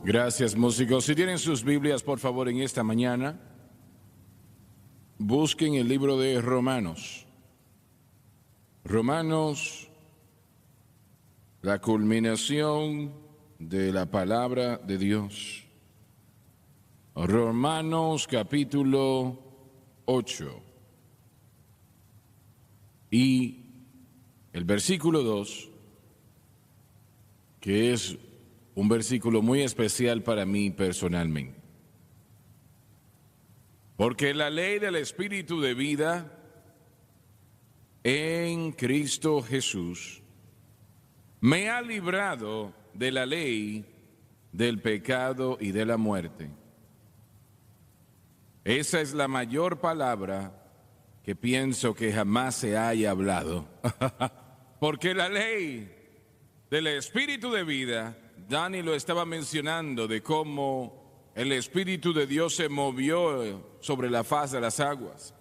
Gracias, músicos. Si tienen sus Biblias, por favor, en esta mañana, busquen el libro de Romanos. Romanos, la culminación de la palabra de Dios. Romanos capítulo 8. Y el versículo 2, que es un versículo muy especial para mí personalmente. Porque la ley del Espíritu de vida en Cristo Jesús me ha librado de la ley del pecado y de la muerte. Esa es la mayor palabra que pienso que jamás se haya hablado. Porque la ley del Espíritu de vida, Dani lo estaba mencionando, de cómo el Espíritu de Dios se movió sobre la faz de las aguas.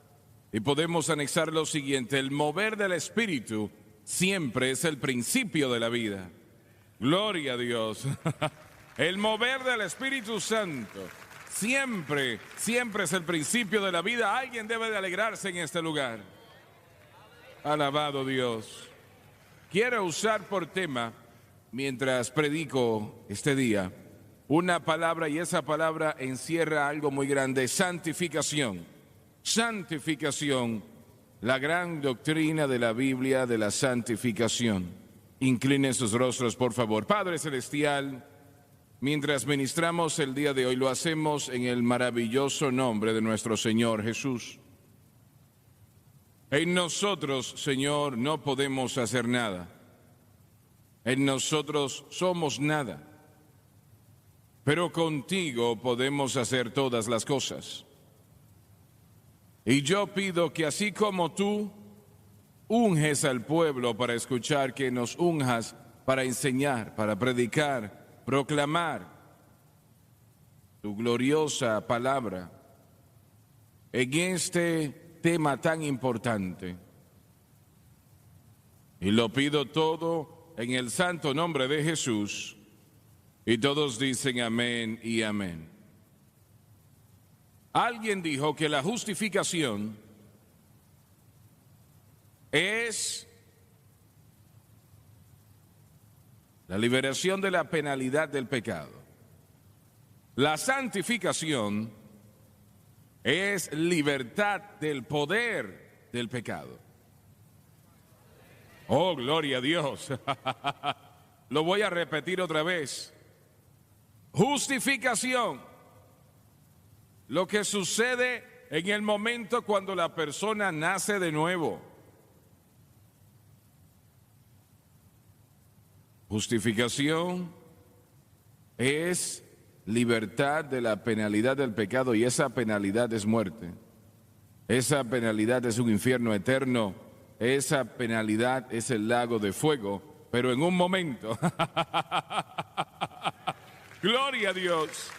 Y podemos anexar lo siguiente: el mover del Espíritu siempre es el principio de la vida. Gloria a Dios. El mover del Espíritu Santo siempre es el principio de la vida. Alguien debe de alegrarse en este lugar. Alabado Dios. Quiero usar por tema, mientras predico este día, una palabra, y esa palabra encierra algo muy grande: santificación. Santificación, la gran doctrina de la Biblia de la santificación. Inclinen sus rostros, por favor. Padre Celestial, mientras ministramos el día de hoy, lo hacemos en el maravilloso nombre de nuestro Señor Jesús. En nosotros, Señor, no podemos hacer nada. En nosotros somos nada, pero contigo podemos hacer todas las cosas. Y yo pido que así como tú unges al pueblo para escuchar, que nos unjas para enseñar, para predicar, proclamar tu gloriosa palabra en este tema tan importante. Y lo pido todo en el santo nombre de Jesús, y todos dicen amén y amén. Alguien dijo que la justificación es la liberación de la penalidad del pecado. La santificación es libertad del poder del pecado. Oh, gloria a Dios. Lo voy a repetir otra vez. Justificación, lo que sucede en el momento cuando la persona nace de nuevo. Justificación es libertad de la penalidad del pecado, y esa penalidad es muerte. Esa penalidad es un infierno eterno. Esa penalidad es el lago de fuego, pero en un momento. Gloria a Dios.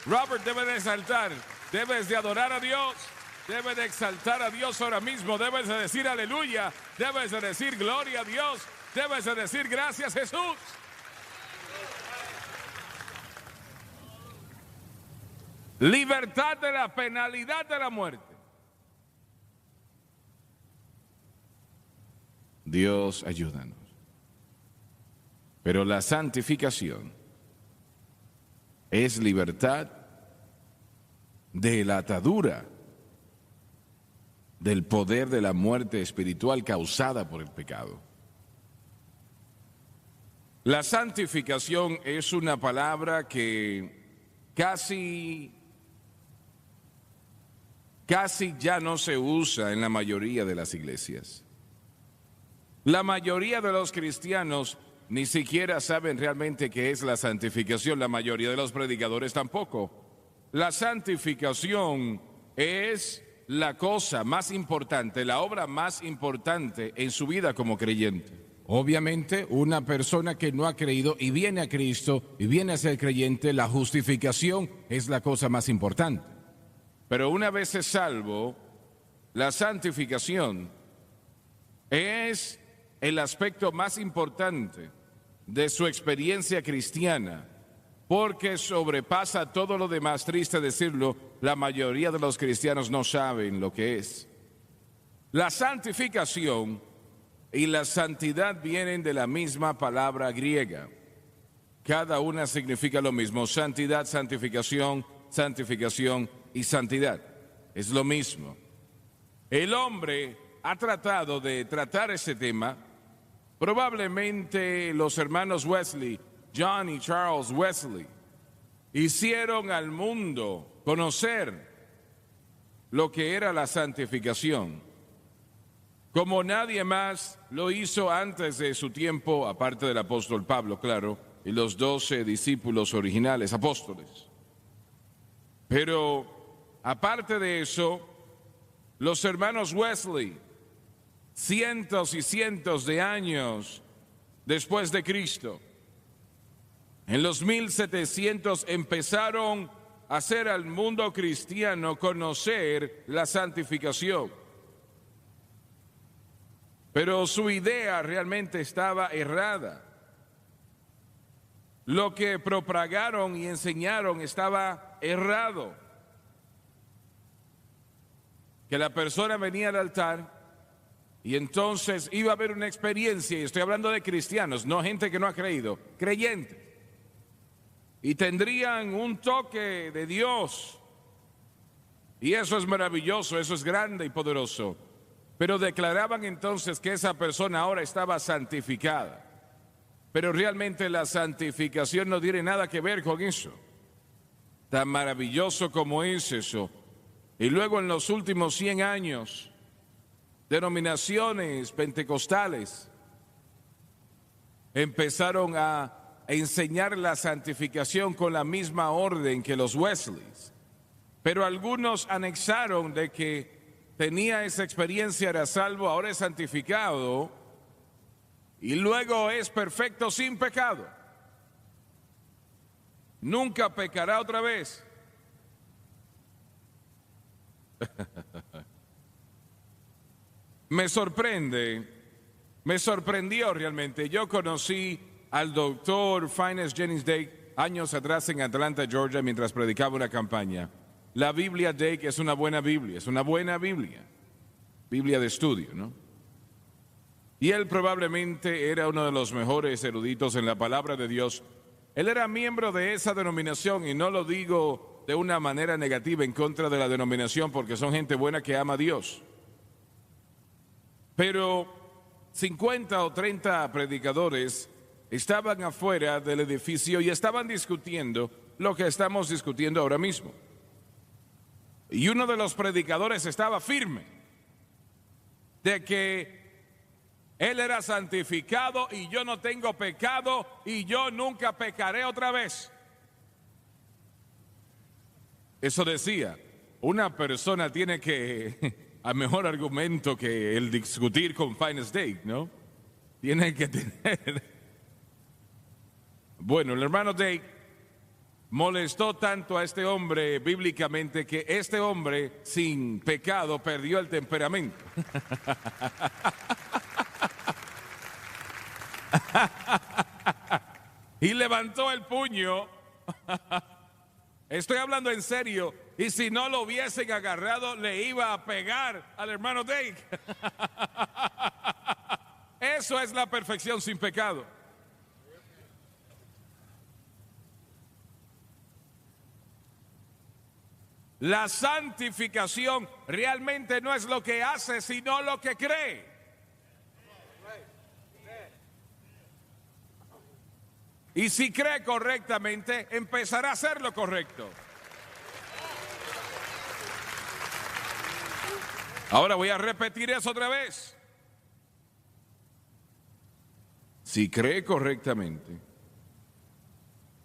Robert debe de exaltar, debes de adorar a Dios, debes de exaltar a Dios ahora mismo, debes de decir aleluya, debes de decir gloria a Dios, debes de decir gracias Jesús. Libertad de la penalidad de la muerte. Dios, ayúdanos. Pero la santificación es libertad de la atadura del poder de la muerte espiritual causada por el pecado. La santificación es una palabra que casi ya no se usa en la mayoría de las iglesias. La mayoría de los cristianos ni siquiera saben realmente qué es la santificación. La mayoría de los predicadores tampoco. La santificación es la cosa más importante, la obra más importante en su vida como creyente. Obviamente, una persona que no ha creído y viene a Cristo y viene a ser creyente, la justificación es la cosa más importante. Pero una vez es salvo, la santificación es el aspecto más importante de su experiencia cristiana porque sobrepasa todo lo demás. Triste decirlo, la mayoría de los cristianos no saben lo que es. La santificación y la santidad vienen de la misma palabra griega. Cada una significa lo mismo: santidad, santificación, santificación y santidad. Es lo mismo. El hombre ha tratado de tratar ese tema. Probablemente los hermanos Wesley, John y Charles Wesley, hicieron al mundo conocer lo que era la santificación, como nadie más lo hizo antes de su tiempo, aparte del apóstol Pablo, claro, y los 12 discípulos originales, apóstoles. Pero aparte de eso, los hermanos Wesley, cientos y cientos de años después de Cristo, en los 1700 empezaron a hacer al mundo cristiano conocer la santificación. Pero su idea realmente estaba errada. Lo que propagaron y enseñaron estaba errado. Que la persona venía al altar y entonces iba a haber una experiencia, y estoy hablando de cristianos, no gente que no ha creído, creyentes. Y tendrían un toque de Dios. Y eso es maravilloso, eso es grande y poderoso. Pero declaraban entonces que esa persona ahora estaba santificada. Pero realmente la santificación no tiene nada que ver con eso. Tan maravilloso como es eso. Y luego en los últimos 100 años, denominaciones pentecostales empezaron a enseñar la santificación con la misma orden que los Wesleys. Pero algunos anexaron de que tenía esa experiencia, era salvo, ahora es santificado y luego es perfecto sin pecado. Nunca pecará otra vez. Me sorprendió realmente. Yo conocí al doctor Fiennes Jennings Dake años atrás en Atlanta, Georgia, mientras predicaba una campaña. La Biblia Dake es una buena Biblia, Biblia de estudio, ¿no? Y él probablemente era uno de los mejores eruditos en la palabra de Dios. Él era miembro de esa denominación, y no lo digo de una manera negativa en contra de la denominación, porque son gente buena que ama a Dios. Pero 50 o 30 predicadores estaban afuera del edificio y estaban discutiendo lo que estamos discutiendo ahora mismo. Y uno de los predicadores estaba firme de que él era santificado y yo no tengo pecado y yo nunca pecaré otra vez. Eso decía, una persona tiene que, a mejor argumento que el discutir con Fiennes Dake, ¿no? Tiene que tener. Bueno, el hermano Dake molestó tanto a este hombre bíblicamente que este hombre sin pecado perdió el temperamento. Y levantó el puño. Estoy hablando en serio. Y si no lo hubiesen agarrado, le iba a pegar al hermano Dake. Eso es la perfección sin pecado. La santificación realmente no es lo que hace, sino lo que cree. Y si cree correctamente, empezará a hacer lo correcto. Ahora voy a repetir eso otra vez. Si cree correctamente,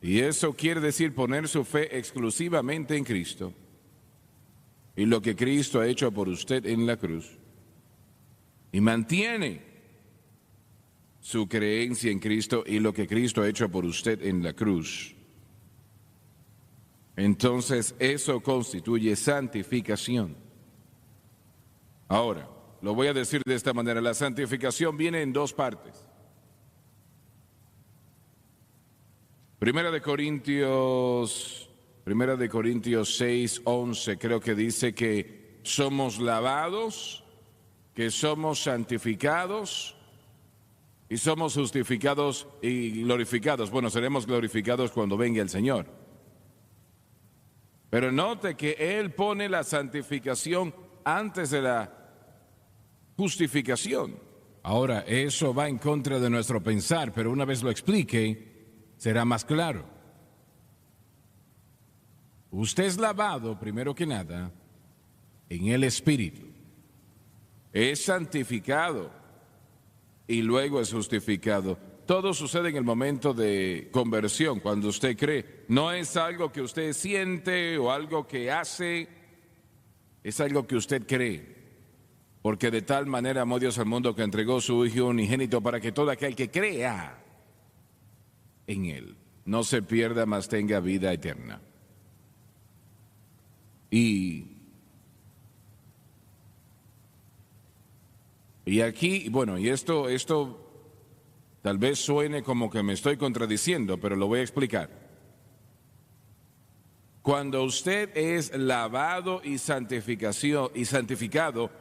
y eso quiere decir poner su fe exclusivamente en Cristo y lo que Cristo ha hecho por usted en la cruz, y mantiene su creencia en Cristo y lo que Cristo ha hecho por usted en la cruz, entonces eso constituye santificación. Ahora, lo voy a decir de esta manera: la santificación viene en dos partes. Primera de Corintios 6:11, creo que dice que somos lavados, que somos santificados y somos justificados y glorificados. Bueno, seremos glorificados cuando venga el Señor. Pero note que Él pone la santificación antes de la justificación. Ahora, eso va en contra de nuestro pensar, pero una vez lo explique, será más claro. Usted es lavado, primero que nada, en el Espíritu. Es santificado y luego es justificado. Todo sucede en el momento de conversión, cuando usted cree. No es algo que usted siente o algo que hace, es algo que usted cree. Porque de tal manera amó Dios al mundo que entregó su Hijo unigénito para que todo aquel que crea en Él no se pierda, mas tenga vida eterna. Y aquí, bueno, y esto tal vez suene como que me estoy contradiciendo, pero lo voy a explicar. Cuando usted es lavado y santificado,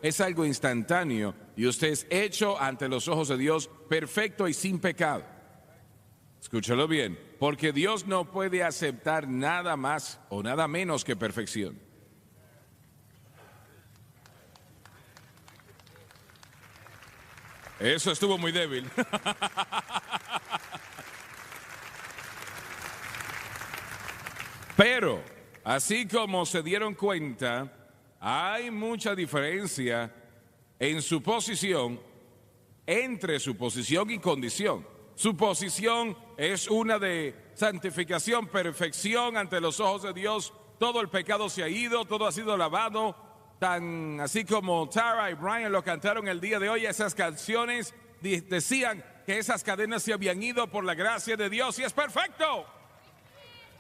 es algo instantáneo y usted es hecho ante los ojos de Dios perfecto y sin pecado. Escúchalo bien, porque Dios no puede aceptar nada más o nada menos que perfección. Eso estuvo muy débil. Pero, así como se dieron cuenta, hay mucha diferencia en su posición, entre su posición y condición. Su posición es una de santificación, perfección ante los ojos de Dios. Todo el pecado se ha ido, todo ha sido lavado. Tan así como Tara y Brian lo cantaron el día de hoy, esas canciones decían que esas cadenas se habían ido por la gracia de Dios y es perfecto.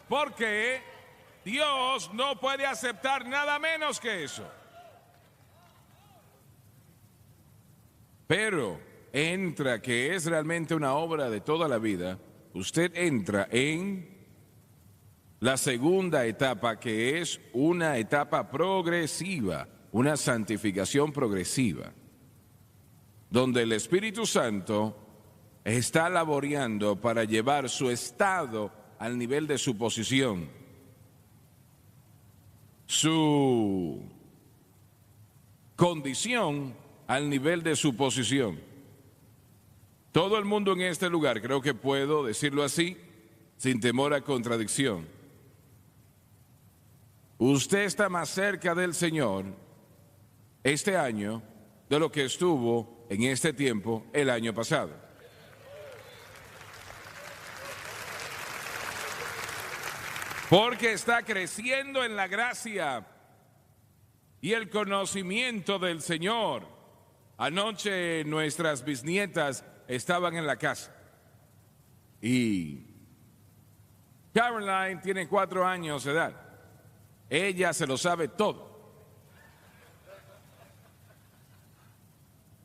Porque Dios no puede aceptar nada menos que eso. Pero entra, que es realmente una obra de toda la vida, usted entra en la segunda etapa, que es una etapa progresiva, una santificación progresiva, donde el Espíritu Santo está laboreando para llevar su estado al nivel de su posición, su condición al nivel de su posición. Todo el mundo en este lugar, creo que puedo decirlo así, sin temor a contradicción, usted está más cerca del Señor este año de lo que estuvo en este tiempo el año pasado. Porque está creciendo en la gracia y el conocimiento del Señor. Anoche nuestras bisnietas estaban en la casa y Caroline tiene 4 años de edad. Ella se lo sabe todo.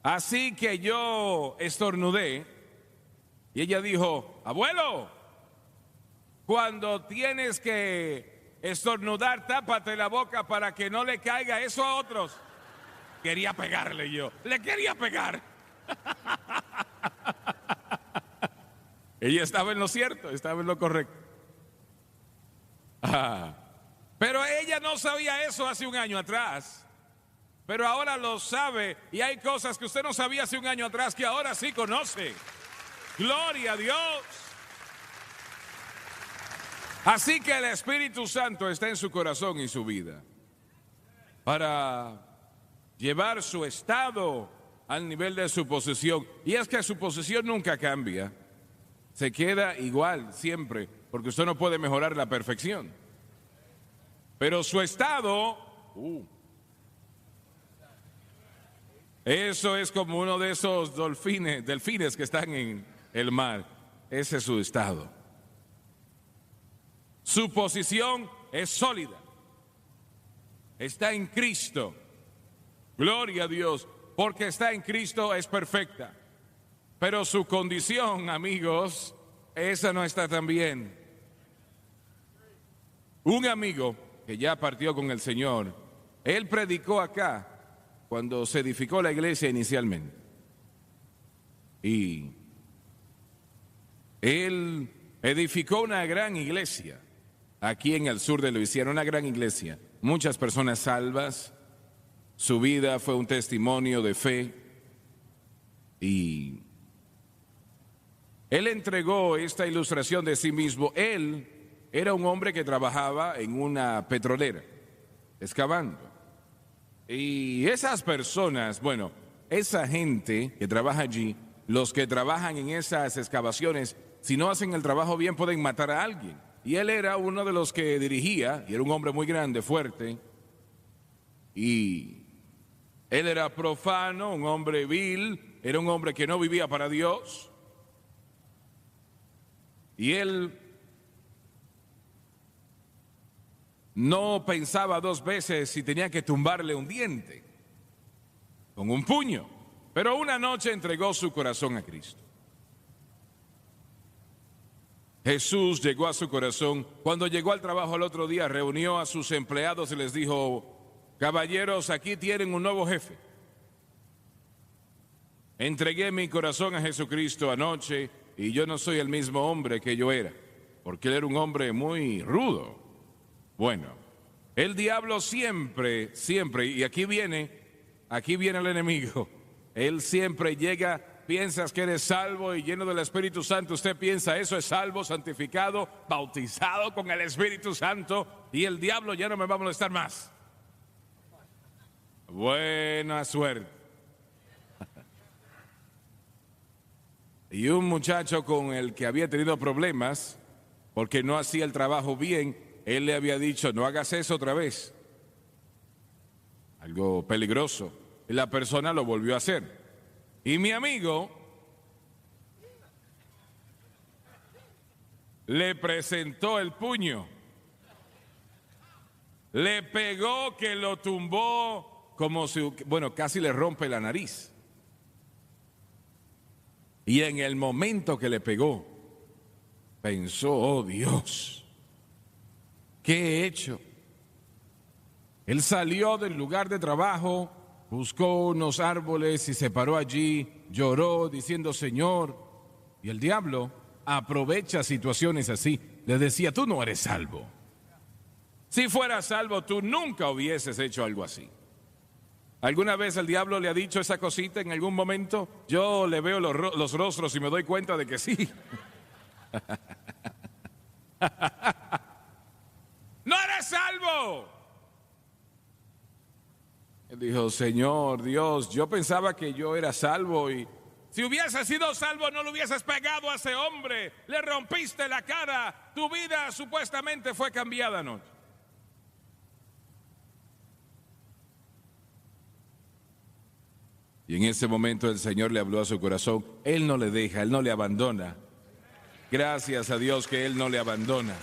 Así que yo estornudé y ella dijo: abuelo, cuando tienes que estornudar, tápate la boca para que no le caiga eso a otros. Quería pegarle yo, le quería pegar. Ella estaba en lo cierto, estaba en lo correcto. Pero ella no sabía eso hace un año atrás. Pero ahora lo sabe y hay cosas que usted no sabía hace un año atrás que ahora sí conoce. Gloria a Dios. Así que el Espíritu Santo está en su corazón y su vida para llevar su estado al nivel de su posición. Y es que su posición nunca cambia. Se queda igual siempre, porque usted no puede mejorar la perfección. Pero su estado, eso es como uno de esos delfines que están en el mar. Ese es su estado. Su posición es sólida. Está en Cristo. Gloria a Dios, porque está en Cristo es perfecta. Pero su condición, amigos, esa no está tan bien. Un amigo que ya partió con el Señor, él predicó acá cuando se edificó la iglesia inicialmente. Y él edificó una gran iglesia aquí en el sur de Luisiana, una gran iglesia. Muchas personas salvas, su vida fue un testimonio de fe. Y él entregó esta ilustración de sí mismo. Él era un hombre que trabajaba en una petrolera, excavando. Y esas personas, bueno, esa gente que trabaja allí, los que trabajan en esas excavaciones, si no hacen el trabajo bien pueden matar a alguien. Y él era uno de los que dirigía, y era un hombre muy grande, fuerte, y él era profano, un hombre vil, era un hombre que no vivía para Dios. Y él no pensaba dos veces si tenía que tumbarle un diente con un puño. Pero una noche entregó su corazón a Cristo. Jesús llegó a su corazón. Cuando llegó al trabajo el otro día, reunió a sus empleados y les dijo: caballeros, aquí tienen un nuevo jefe. Entregué mi corazón a Jesucristo anoche y yo no soy el mismo hombre que yo era, porque él era un hombre muy rudo. Bueno, el diablo siempre, y aquí viene el enemigo. Él siempre llega, piensas que eres salvo y lleno del Espíritu Santo. Usted piensa, eso es salvo, santificado, bautizado con el Espíritu Santo, y el diablo ya no me va a molestar más. Buena suerte. Y un muchacho con el que había tenido problemas porque no hacía el trabajo bien, él le había dicho: no hagas eso otra vez, algo peligroso, y la persona lo volvió a hacer. Y mi amigo le presentó el puño, le pegó que lo tumbó como si, bueno, casi le rompe la nariz. Y en el momento que le pegó, pensó: oh Dios, ¿qué he hecho? Él salió del lugar de trabajo, buscó unos árboles y se paró allí, lloró diciendo: Señor. Y el diablo aprovecha situaciones así. Le decía: tú no eres salvo. Si fueras salvo, tú nunca hubieses hecho algo así. ¿Alguna vez el diablo le ha dicho esa cosita en algún momento? Yo le veo los rostros y me doy cuenta de que sí. ¡No eres salvo! Él dijo: Señor Dios, yo pensaba que yo era salvo, y si hubiese sido salvo no le hubieses pegado a ese hombre, le rompiste la cara, tu vida supuestamente fue cambiada anoche. Y en ese momento el Señor le habló a su corazón. Él no le deja, Él no le abandona. Gracias a Dios que Él no le abandona.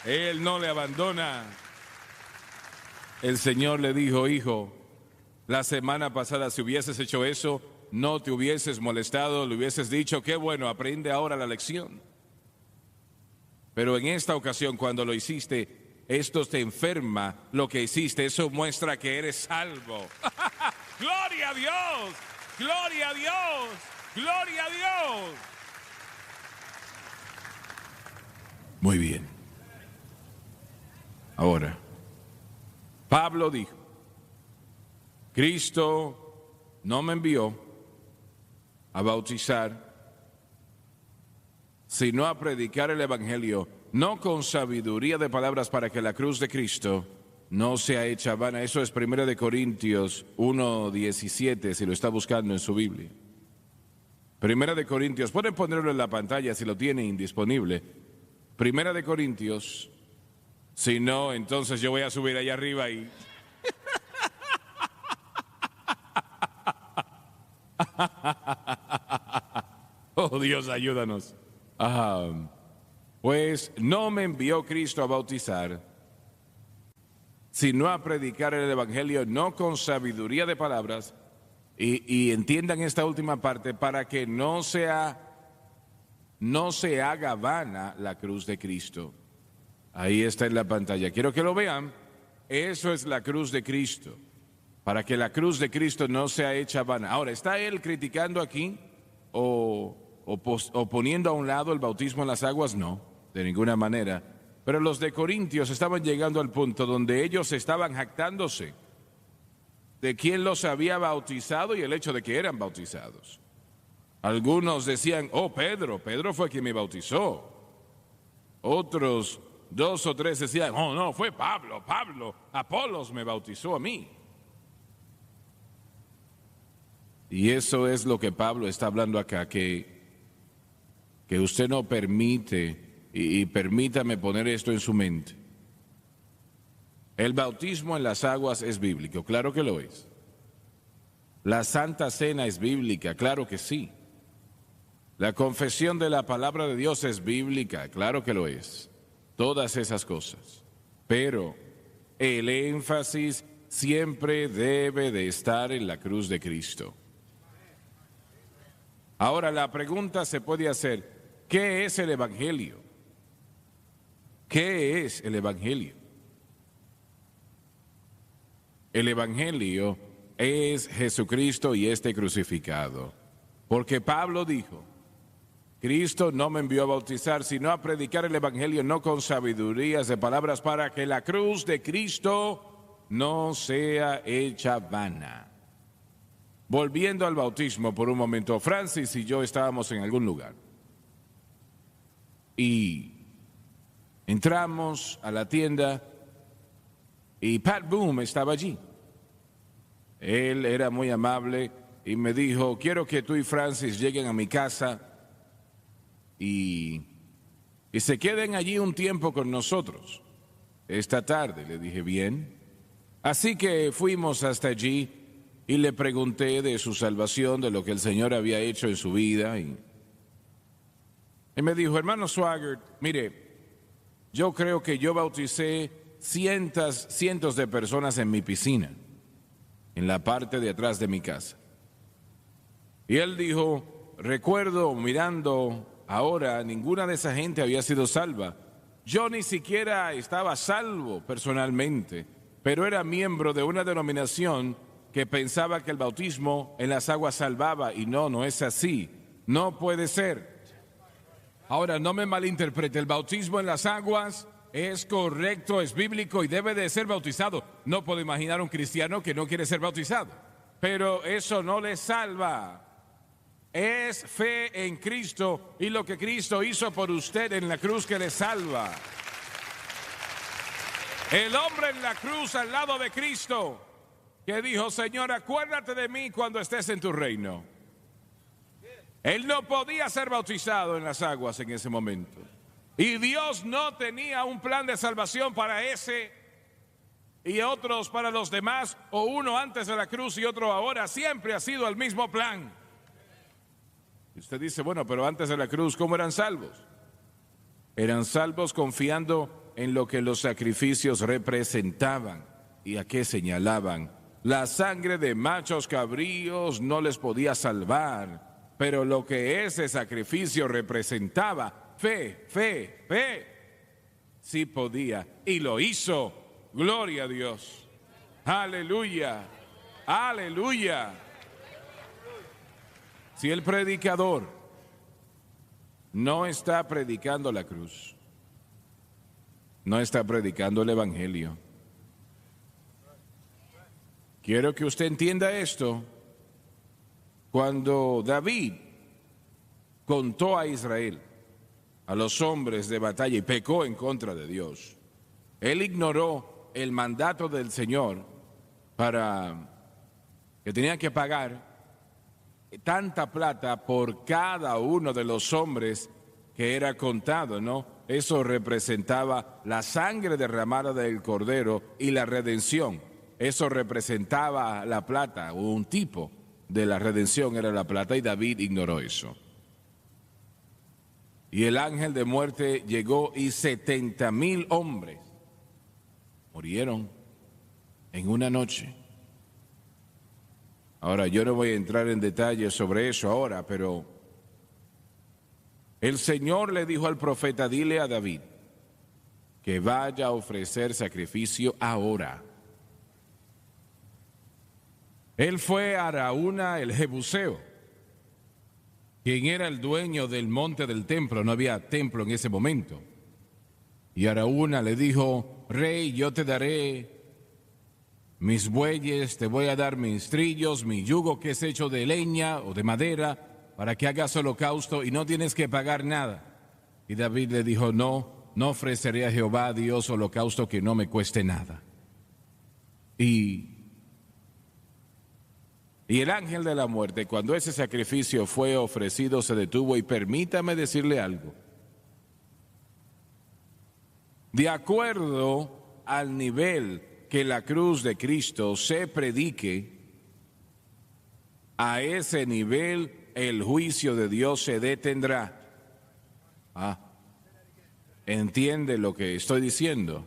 Él no le abandona. El Señor le dijo: hijo, la semana pasada si hubieses hecho eso, no te hubieses molestado, le hubieses dicho: qué bueno, aprende ahora la lección. Pero en esta ocasión, cuando lo hiciste, esto te enferma lo que hiciste, eso muestra que eres salvo. ¡Gloria a Dios! ¡Gloria a Dios! ¡Gloria a Dios! Muy bien. Ahora, Pablo dijo: Cristo no me envió a bautizar, sino a predicar el Evangelio, no con sabiduría de palabras, para que la cruz de Cristo no sea hecha vana. Eso es 1 Corintios 1:17, si lo está buscando en su Biblia. 1 Corintios, pueden ponerlo en la pantalla si lo tienen disponible. 1 Corintios, si no, entonces yo voy a subir allá arriba y... Oh Dios, ayúdanos. Pues no me envió Cristo a bautizar, sino a predicar el Evangelio, no con sabiduría de palabras, y entiendan esta última parte, para que no se haga vana la cruz de Cristo. Ahí está en la pantalla. Quiero que lo vean. Eso es la cruz de Cristo. Para que la cruz de Cristo no sea hecha vana. Ahora, ¿está él criticando aquí o poniendo a un lado el bautismo en las aguas? No, de ninguna manera. Pero los de Corintios estaban llegando al punto donde ellos estaban jactándose de quién los había bautizado y el hecho de que eran bautizados. Algunos decían, oh, Pedro fue quien me bautizó. Otros, 2 o 3 decían, oh, no, fue Pablo, Apolos me bautizó a mí. Y eso es lo que Pablo está hablando acá, que usted no permite, y permítame poner esto en su mente. El bautismo en las aguas es bíblico, claro que lo es. La Santa Cena es bíblica, claro que sí. La confesión de la palabra de Dios es bíblica, claro que lo es. Todas esas cosas. Pero el énfasis siempre debe de estar en la cruz de Cristo. Ahora la pregunta se puede hacer, ¿qué es el Evangelio? ¿Qué es el Evangelio? El Evangelio es Jesucristo y este crucificado. Porque Pablo dijo, Cristo no me envió a bautizar, sino a predicar el Evangelio no con sabidurías de palabras para que la cruz de Cristo no sea hecha vana. Volviendo al bautismo por un momento, Francis y yo estábamos en algún lugar y entramos a la tienda y Pat Boone estaba allí. Él era muy amable y me dijo, quiero que tú y Francis lleguen a mi casa y se queden allí un tiempo con nosotros. Esta tarde, le dije, bien. Así que fuimos hasta allí y le pregunté de su salvación, de lo que el Señor había hecho en su vida. Y me dijo, hermano Swaggart, mire, yo creo que yo bauticé cientos de personas en mi piscina, en la parte de atrás de mi casa. Y él dijo, recuerdo mirando ahora, ninguna de esa gente había sido salva. Yo ni siquiera estaba salvo personalmente, pero era miembro de una denominación que pensaba que el bautismo en las aguas salvaba, y no es así. No puede ser. Ahora, no me malinterprete, el bautismo en las aguas es correcto, es bíblico y debe de ser bautizado. No puedo imaginar un cristiano que no quiere ser bautizado, pero eso no le salva. Es fe en Cristo y lo que Cristo hizo por usted en la cruz que le salva. El hombre en la cruz al lado de Cristo que dijo, Señor, acuérdate de mí cuando estés en tu reino. Él no podía ser bautizado en las aguas en ese momento. Y Dios no tenía un plan de salvación para ese y otros para los demás, o uno antes de la cruz y otro ahora. Siempre ha sido el mismo plan. Y usted dice, bueno, pero antes de la cruz, ¿cómo eran salvos? Eran salvos confiando en lo que los sacrificios representaban y a qué señalaban. La sangre de machos cabríos no les podía salvar, pero lo que ese sacrificio representaba, fe, sí podía, y lo hizo. Gloria a Dios. Aleluya, aleluya. Si el predicador no está predicando la cruz, no está predicando el Evangelio. Quiero que usted entienda esto. Cuando David contó a Israel, a los hombres de batalla, y pecó en contra de Dios, él ignoró el mandato del Señor para que tenía que pagar tanta plata por cada uno de los hombres que era contado, ¿no? Eso representaba la sangre derramada del Cordero y la redención. Eso representaba la plata, o un tipo de la redención era la plata, y David ignoró eso. Y el ángel de muerte llegó y 70,000 hombres murieron en una noche. Ahora, yo no voy a entrar en detalles sobre eso ahora, pero el Señor le dijo al profeta, dile a David que vaya a ofrecer sacrificio ahora. Él fue a Araúna el Jebuseo, quien era el dueño del monte del templo. No había templo en ese momento. Y Araúna le dijo: rey, yo te daré mis bueyes, te voy a dar mis trillos, mi yugo que es hecho de leña o de madera, para que hagas holocausto y no tienes que pagar nada. Y David le dijo: no ofreceré a Jehová Dios holocausto que no me cueste nada. Y el ángel de la muerte, cuando ese sacrificio fue ofrecido, se detuvo. Y permítame decirle algo. De acuerdo al nivel que la cruz de Cristo se predique, a ese nivel el juicio de Dios se detendrá. ¿Entiende lo que estoy diciendo?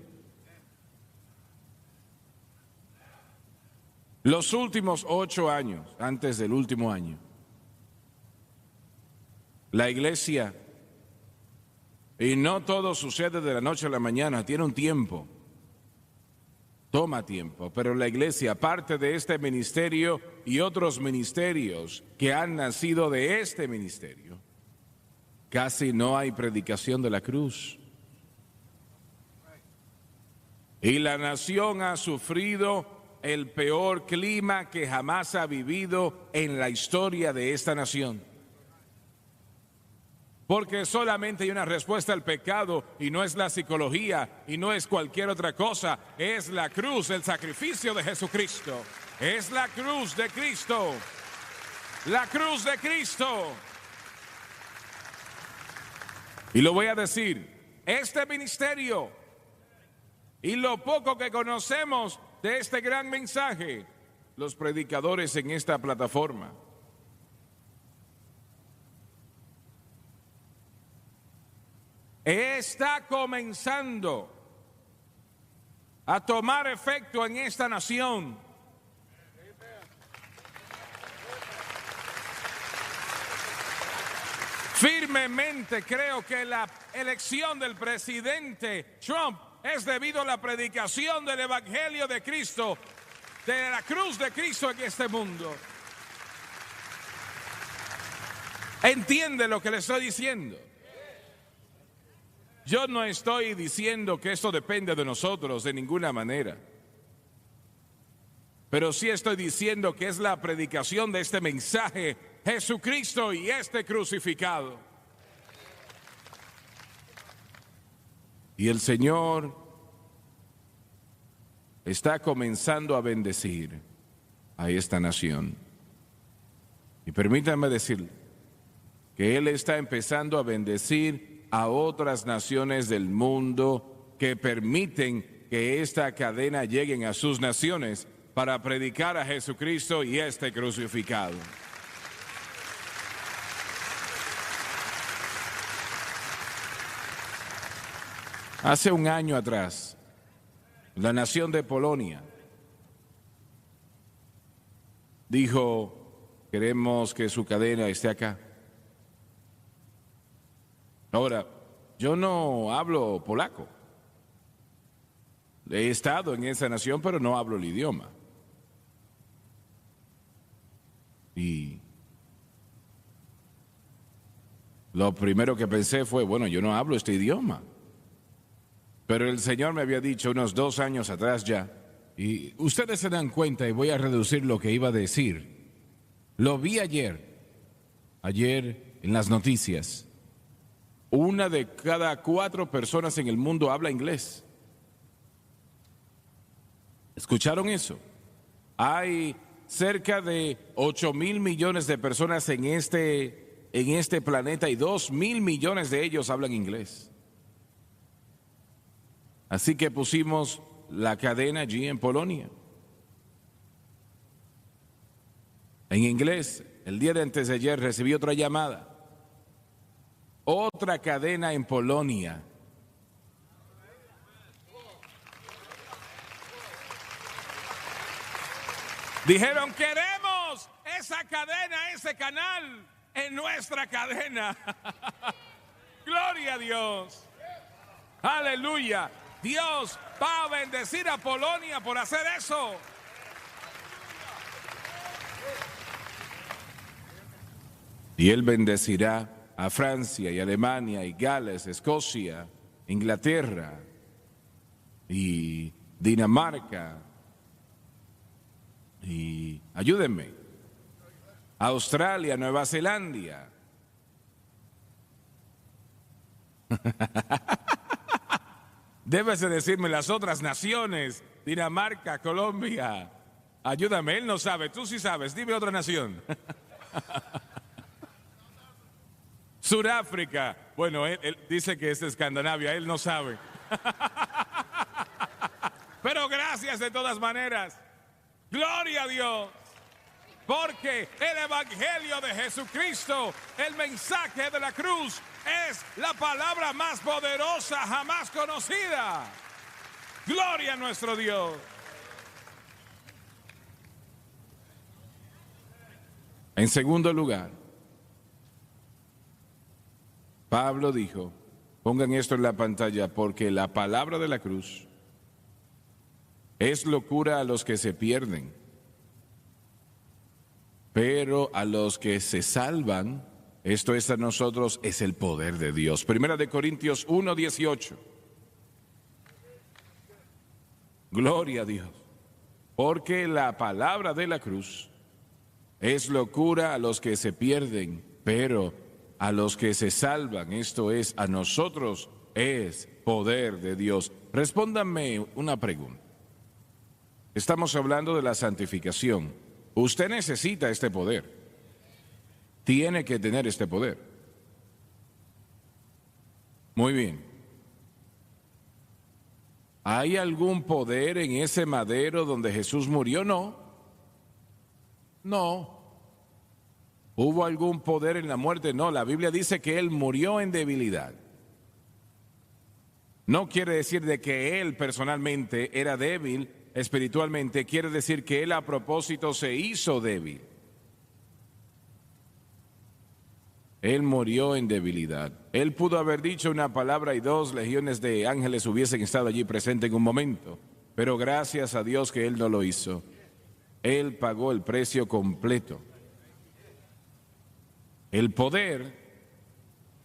Los últimos 8 años, antes del último año, la iglesia, y no todo sucede de la noche a la mañana, tiene un tiempo, toma tiempo, pero la iglesia, parte de este ministerio y otros ministerios que han nacido de este ministerio, casi no hay predicación de la cruz. Y la nación ha sufrido el peor clima que jamás ha vivido en la historia de esta nación. Porque solamente hay una respuesta al pecado, y no es la psicología y no es cualquier otra cosa, es la cruz, el sacrificio de Jesucristo. Es la cruz de Cristo. La cruz de Cristo. Y lo voy a decir, este ministerio y lo poco que conocemos de este gran mensaje, los predicadores en esta plataforma, está comenzando a tomar efecto en esta nación. Firmemente creo que la elección del presidente Trump es debido a la predicación del Evangelio de Cristo, de la cruz de Cristo en este mundo. ¿Entiende lo que le estoy diciendo? Yo no estoy diciendo que esto depende de nosotros de ninguna manera, pero sí estoy diciendo que es la predicación de este mensaje, Jesucristo y este crucificado. Y el Señor está comenzando a bendecir a esta nación. Y permítanme decirle que Él está empezando a bendecir a otras naciones del mundo que permiten que esta cadena llegue a sus naciones para predicar a Jesucristo y este crucificado. Hace un año atrás, la nación de Polonia dijo: queremos que su cadena esté acá. Ahora, yo no hablo polaco. He estado en esa nación, pero no hablo el idioma. Y lo primero que pensé fue: bueno, yo no hablo este idioma. Pero el Señor me había dicho unos 2 años atrás ya, y ustedes se dan cuenta, y voy a reducir lo que iba a decir. Lo vi ayer en las noticias. 1 de cada 4 personas en el mundo habla inglés. ¿Escucharon eso? Hay cerca de 8,000 millones de personas en este planeta, y 2,000 millones de ellos hablan inglés. Así que pusimos la cadena allí en Polonia, en inglés. El día de antes de ayer recibí otra llamada. Otra cadena en Polonia. Dijeron: queremos esa cadena, ese canal en nuestra cadena. Gloria a Dios. Aleluya. Dios va a bendecir a Polonia por hacer eso. Y Él bendecirá a Francia y Alemania y Gales, Escocia, Inglaterra y Dinamarca y, ayúdenme, Australia, Nueva Zelanda. Debes de decirme las otras naciones, Dinamarca, Colombia. Ayúdame, él no sabe, tú sí sabes, dime otra nación. Sudáfrica, bueno, él dice que es Escandinavia, él no sabe. Pero gracias de todas maneras. Gloria a Dios. Porque el Evangelio de Jesucristo, el mensaje de la cruz, es la palabra más poderosa jamás conocida. Gloria a nuestro Dios. En segundo lugar, Pablo dijo, pongan esto en la pantalla, porque la palabra de la cruz es locura a los que se pierden, pero a los que se salvan, esto es a nosotros, es el poder de Dios. Primera de Corintios 1:18. Gloria a Dios. Porque la palabra de la cruz es locura a los que se pierden, pero a los que se salvan, esto es a nosotros, es poder de Dios. Respóndanme una pregunta. Estamos hablando de la santificación. Usted necesita este poder. Tiene que tener este poder. Muy bien. ¿Hay algún poder en ese madero donde Jesús murió? No. No. ¿Hubo algún poder en la muerte? No. La Biblia dice que Él murió en debilidad. No quiere decir de que Él personalmente era débil espiritualmente, quiere decir que Él a propósito se hizo débil. Él murió en debilidad. Él pudo haber dicho una palabra y 2 legiones de ángeles hubiesen estado allí presentes en un momento, pero gracias a Dios que Él no lo hizo. Él pagó el precio completo. El poder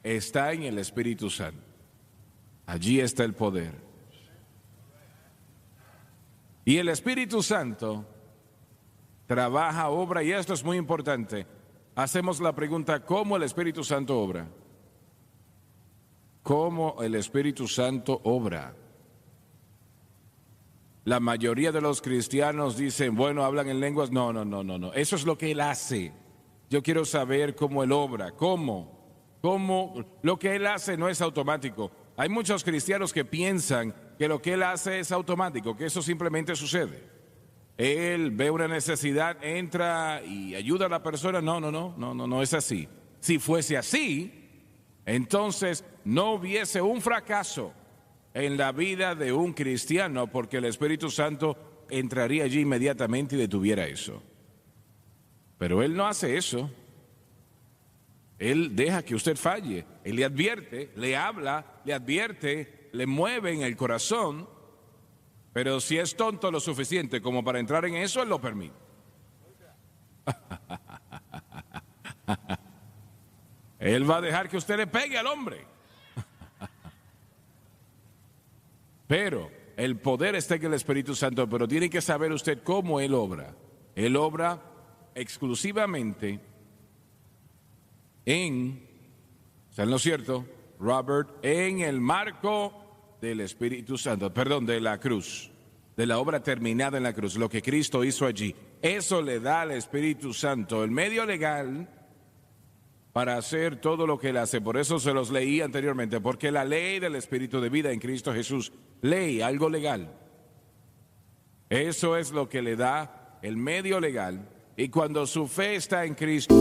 está en el Espíritu Santo. Allí está el poder. Y el Espíritu Santo trabaja, obra, y esto es muy importante. Hacemos la pregunta, ¿cómo el Espíritu Santo obra? ¿Cómo el Espíritu Santo obra? La mayoría de los cristianos dicen, bueno, hablan en lenguas. No. Eso es lo que Él hace. Yo quiero saber cómo Él obra. ¿Cómo? Lo que Él hace no es automático. Hay muchos cristianos que piensan que lo que Él hace es automático, que eso simplemente sucede. Él ve una necesidad, entra y ayuda a la persona. No es así. Si fuese así, entonces no hubiese un fracaso en la vida de un cristiano, porque el Espíritu Santo entraría allí inmediatamente y detuviera eso. Pero Él no hace eso. Él deja que usted falle. Él le advierte, le habla, le advierte, le mueve en el corazón. Pero si es tonto lo suficiente como para entrar en eso, Él lo permite. Él va a dejar que usted le pegue al hombre. Pero el poder está en el Espíritu Santo, pero tiene que saber usted cómo Él obra. Él obra exclusivamente ¿saben lo cierto, Robert? En el marco del Espíritu Santo, de la cruz, de la obra terminada en la cruz, lo que Cristo hizo allí. Eso le da al Espíritu Santo el medio legal para hacer todo lo que Él hace. Por eso se los leí anteriormente, porque la ley del Espíritu de vida en Cristo Jesús, ley, algo legal. Eso es lo que le da el medio legal. Y cuando su fe está en Cristo,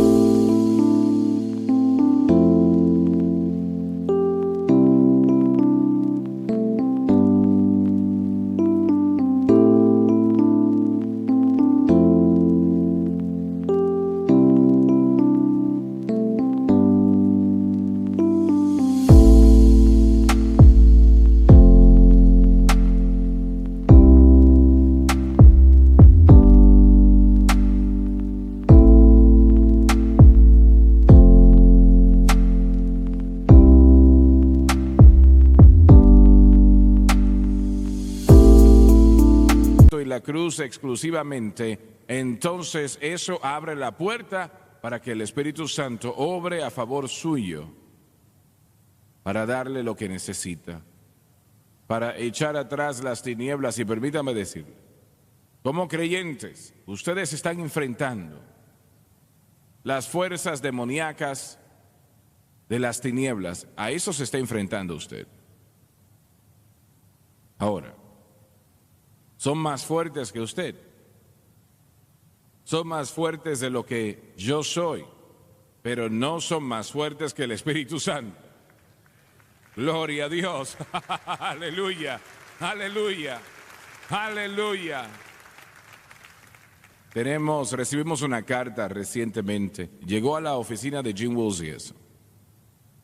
la cruz exclusivamente, entonces eso abre la puerta para que el Espíritu Santo obre a favor suyo, para darle lo que necesita, para echar atrás las tinieblas. Y permítame decirle, como creyentes, ustedes están enfrentando las fuerzas demoníacas de las tinieblas. A eso se está enfrentando usted. Ahora, son más fuertes que usted. Son más fuertes de lo que yo soy, pero no son más fuertes que el Espíritu Santo. Gloria a Dios. Aleluya, aleluya, aleluya. Recibimos una carta recientemente. Llegó a la oficina de Jim Woolsey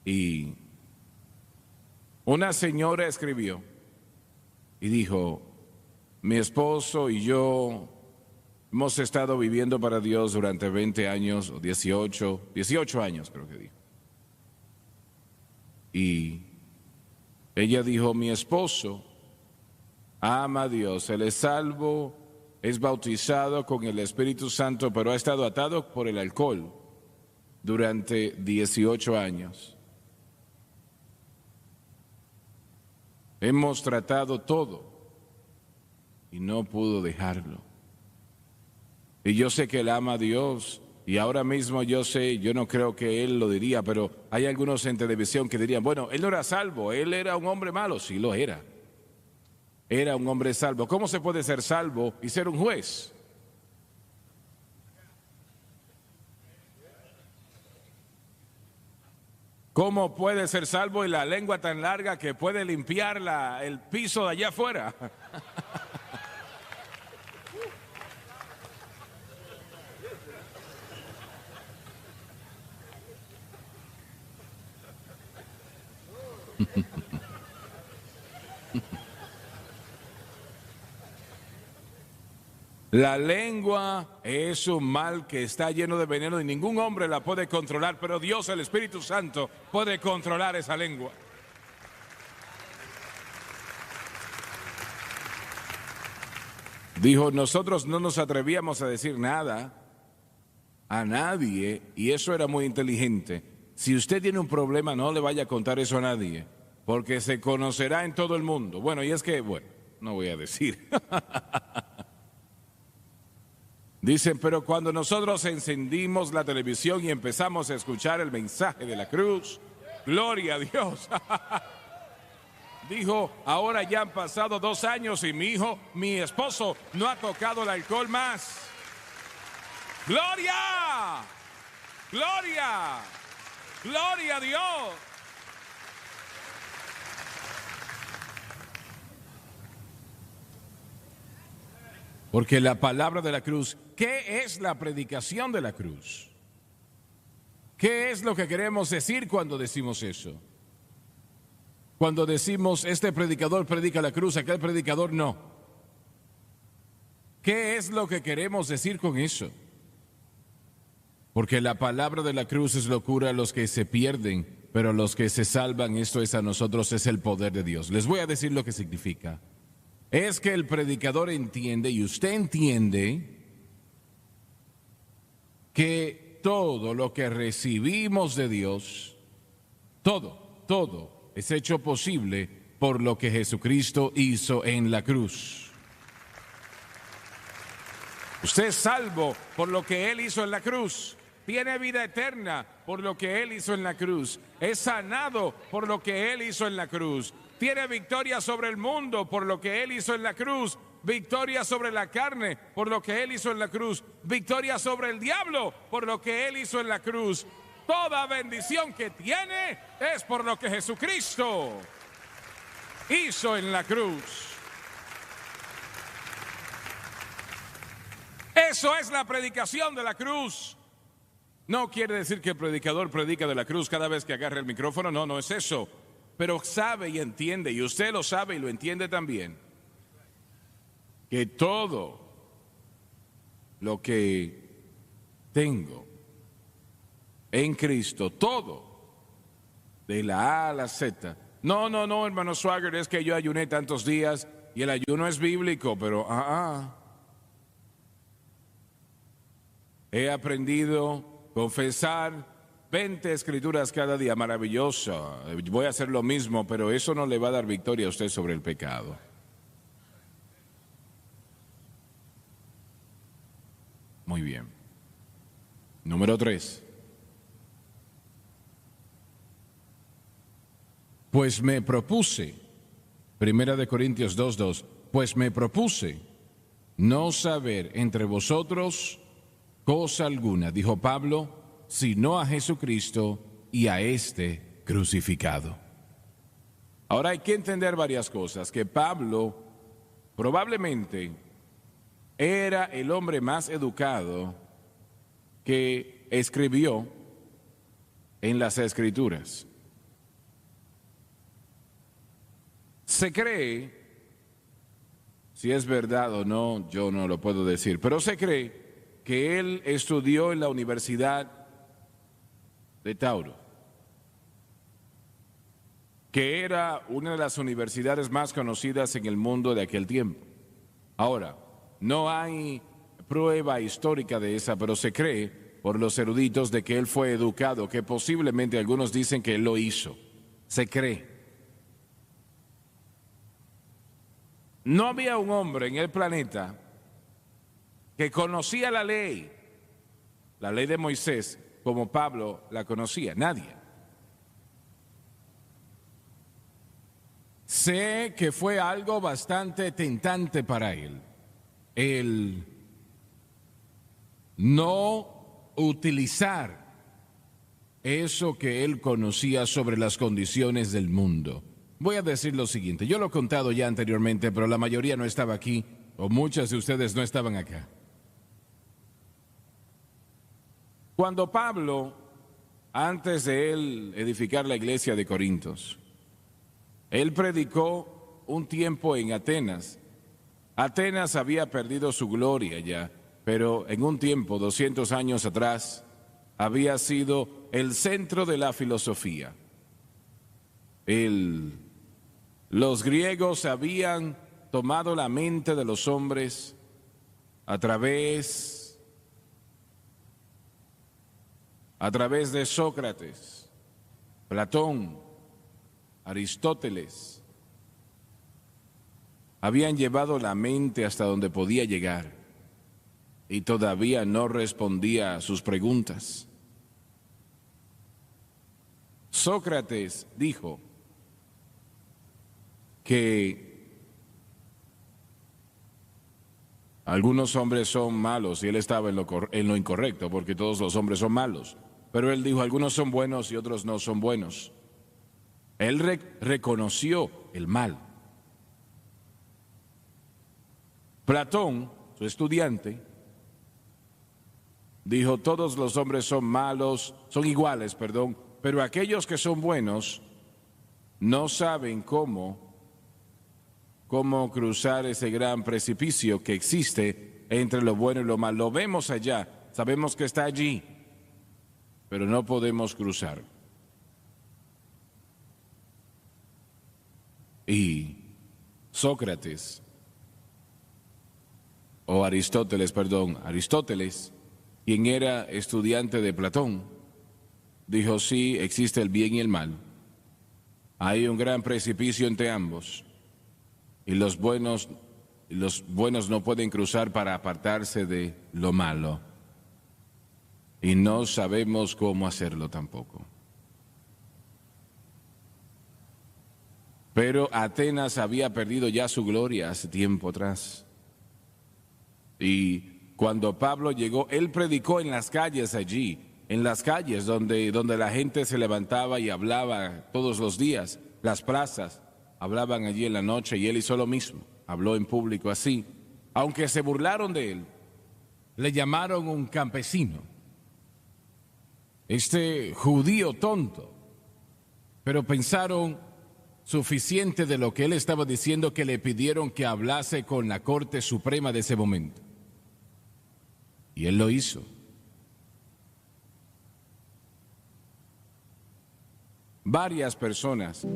y una señora escribió y dijo: mi esposo y yo hemos estado viviendo para Dios durante 20 años, o 18 años creo que dijo. Y ella dijo: mi esposo ama a Dios, él es salvo, es bautizado con el Espíritu Santo, pero ha estado atado por el alcohol durante 18 años. Hemos tratado todo y no pudo dejarlo. Y yo sé que él ama a Dios, y ahora mismo yo no creo que él lo diría, pero hay algunos en televisión que dirían: bueno, él no era salvo, él era un hombre malo. Sí lo era. Era un hombre salvo. ¿Cómo se puede ser salvo y ser un juez? ¿Cómo puede ser salvo y la lengua tan larga que puede limpiar el piso de allá afuera? La lengua es un mal que está lleno de veneno y ningún hombre la puede controlar, pero Dios, el Espíritu Santo, puede controlar esa lengua. Dijo: nosotros no nos atrevíamos a decir nada a nadie, y eso era muy inteligente. Si usted tiene un problema, no le vaya a contar eso a nadie, porque se conocerá en todo el mundo. Bueno, y es que, no voy a decir. Dicen: pero cuando nosotros encendimos la televisión y empezamos a escuchar el mensaje de la cruz, gloria a Dios. Dijo: ahora ya han pasado 2 años y mi esposo, no ha tocado el alcohol más. ¡Gloria! ¡Gloria! ¡Gloria a Dios! Porque la palabra de la cruz, ¿qué es la predicación de la cruz? ¿Qué es lo que queremos decir cuando decimos eso? Cuando decimos: este predicador predica la cruz, aquel predicador no. ¿Qué es lo que queremos decir con eso? Porque la palabra de la cruz es locura a los que se pierden, pero a los que se salvan, esto es a nosotros, es el poder de Dios. Les voy a decir lo que significa. Es que el predicador entiende, y usted entiende, que todo lo que recibimos de Dios, todo es hecho posible por lo que Jesucristo hizo en la cruz. Usted es salvo por lo que Él hizo en la cruz. Tiene vida eterna por lo que Él hizo en la cruz. Es sanado por lo que Él hizo en la cruz. Tiene victoria sobre el mundo por lo que Él hizo en la cruz. Victoria sobre la carne por lo que Él hizo en la cruz. Victoria sobre el diablo por lo que Él hizo en la cruz. Toda bendición que tiene es por lo que Jesucristo hizo en la cruz. Eso es la predicación de la cruz. No quiere decir que el predicador predica de la cruz cada vez que agarra el micrófono. No es eso. Pero sabe y entiende, y usted lo sabe y lo entiende también, que todo lo que tengo en Cristo, todo, de la A a la Z. No, hermano Swagger, es que yo ayuné tantos días y el ayuno es bíblico, pero He aprendido a confesar 20 escrituras cada día, maravilloso. Voy a hacer lo mismo, pero eso no le va a dar victoria a usted sobre el pecado. Muy bien. Número 3. Pues me propuse, 1 Corintios 2:2, pues me propuse no saber entre vosotros cosa alguna, dijo Pablo, sino a Jesucristo y a este crucificado. Ahora hay que entender varias cosas, que Pablo probablemente era el hombre más educado que escribió en las Escrituras. Se cree, si es verdad o no, yo no lo puedo decir, pero se cree que él estudió en la Universidad de Tauro, que era una de las universidades más conocidas en el mundo de aquel tiempo. Ahora, no hay prueba histórica de esa, pero se cree por los eruditos de que él fue educado, que posiblemente algunos dicen que él lo hizo. Se cree. No había un hombre en el planeta que conocía la ley de Moisés, como Pablo la conocía. Nadie. Sé que fue algo bastante tentante para él, el no utilizar eso que él conocía sobre las condiciones del mundo. Voy a decir lo siguiente, yo lo he contado ya anteriormente, pero la mayoría no estaba aquí, o muchas de ustedes no estaban acá. Cuando Pablo, antes de él edificar la iglesia de Corintios, él predicó un tiempo en Atenas. Atenas había perdido su gloria ya, pero en un tiempo, 200 años atrás, había sido el centro de la filosofía. Los griegos habían tomado la mente de los hombres a través de Sócrates, Platón, Aristóteles. Habían llevado la mente hasta donde podía llegar y todavía no respondía a sus preguntas. Sócrates dijo que algunos hombres son malos y él estaba en lo incorrecto porque todos los hombres son malos. Pero él dijo, algunos son buenos y otros no son buenos. Él reconoció el mal. Platón, su estudiante, dijo, todos los hombres son malos, son iguales, pero aquellos que son buenos no saben cómo cruzar ese gran precipicio que existe entre lo bueno y lo malo. Lo vemos allá, sabemos que está allí, pero no podemos cruzar. Y Aristóteles, quien era estudiante de Platón, dijo, sí, existe el bien y el mal. Hay un gran precipicio entre ambos. Y los buenos no pueden cruzar para apartarse de lo malo. Y no sabemos cómo hacerlo tampoco. Pero Atenas había perdido ya su gloria hace tiempo atrás. Y cuando Pablo llegó, él predicó en las calles allí, en las calles donde la gente se levantaba y hablaba todos los días, las plazas, hablaban allí en la noche y él hizo lo mismo, habló en público así. Aunque se burlaron de él, le llamaron un campesino, este judío tonto, pero pensaron suficiente de lo que él estaba diciendo que le pidieron que hablase con la Corte Suprema de ese momento. Y él lo hizo. Varias personas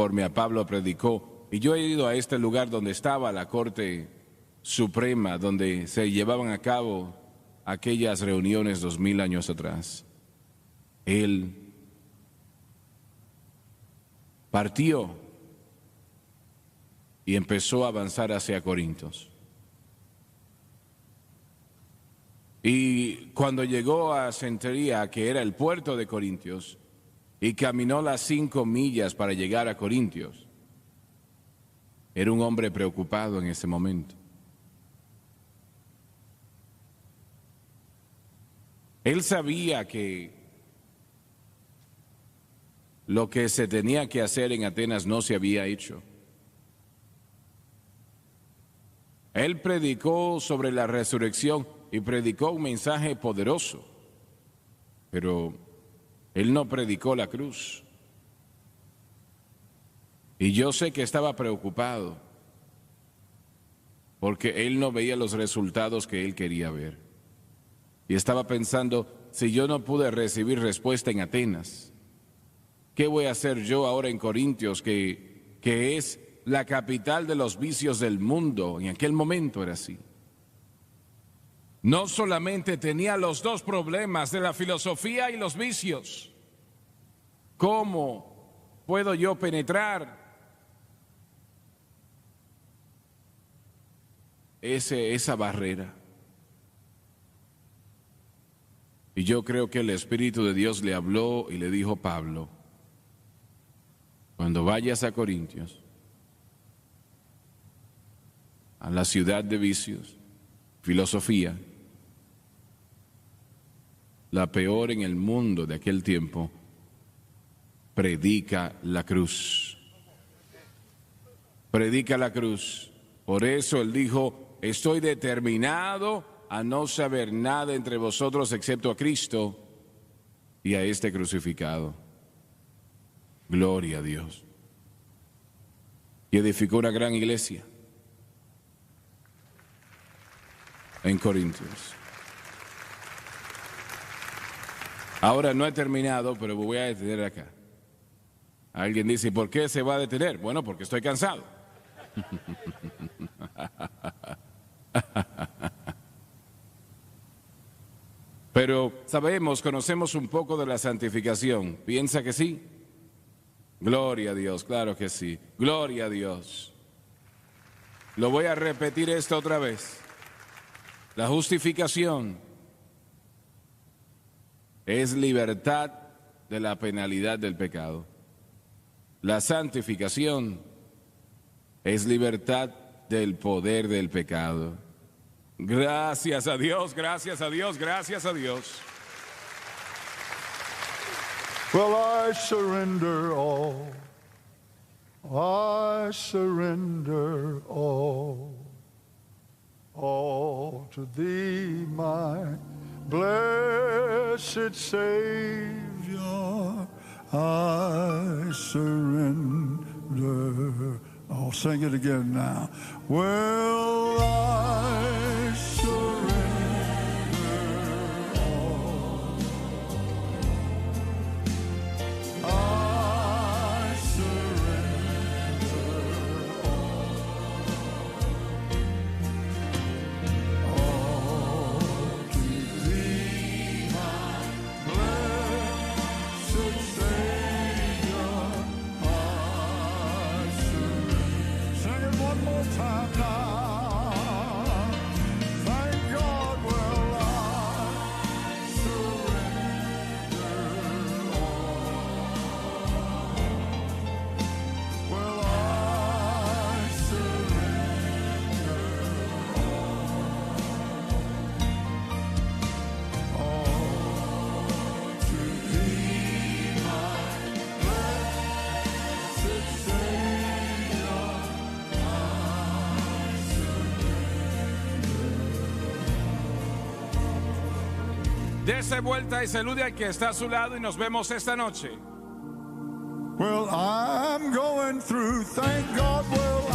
conforme a Pablo predicó. Y yo he ido a este lugar donde estaba la Corte Suprema, donde se llevaban a cabo aquellas reuniones 2000 años atrás. Él partió y empezó a avanzar hacia Corintios. Y cuando llegó a Centuria, que era el puerto de Corintios, y caminó las 5 millas para llegar a Corintios, era un hombre preocupado en ese momento. Él sabía que lo que se tenía que hacer en Atenas no se había hecho. Él predicó sobre la resurrección y predicó un mensaje poderoso, pero él no predicó la cruz. Y yo sé que estaba preocupado porque él no veía los resultados que él quería ver. Y estaba pensando, si yo no pude recibir respuesta en Atenas, ¿qué voy a hacer yo ahora en Corintios, que es la capital de los vicios del mundo? En aquel momento era así. No solamente tenía los dos problemas de la filosofía y los vicios. ¿Cómo puedo yo penetrar esa barrera? Y yo creo que el Espíritu de Dios le habló y le dijo: Pablo, cuando vayas a Corintios, a la ciudad de vicios, filosofía, la peor en el mundo de aquel tiempo, predica la cruz. Predica la cruz. Por eso él dijo: estoy determinado a no saber nada entre vosotros excepto a Cristo y a este crucificado. Gloria a Dios. Y edificó una gran iglesia en Corintios. Ahora no he terminado, pero me voy a detener acá. Alguien dice: ¿por qué se va a detener? Bueno, porque estoy cansado. Pero sabemos, conocemos un poco de la santificación. ¿Piensa que sí? Gloria a Dios, claro que sí. Gloria a Dios. Lo voy a repetir esto otra vez. La justificación es libertad de la penalidad del pecado. La santificación es libertad del poder del pecado. Gracias a Dios, gracias a Dios, gracias a Dios. Well, I surrender all. I surrender all to thee, my blessed Savior. I surrender. I'll sing it again now. Well, I surrender all. I surrender all to thee, my blessed Savior. I surrender. Sing it one more time now. Thank God, well, I surrender all. Well, I surrender all to thee, my blessed Savior. Dese vuelta y salude al que está a su lado y nos vemos esta noche. Well, I'm going through, thank God, well,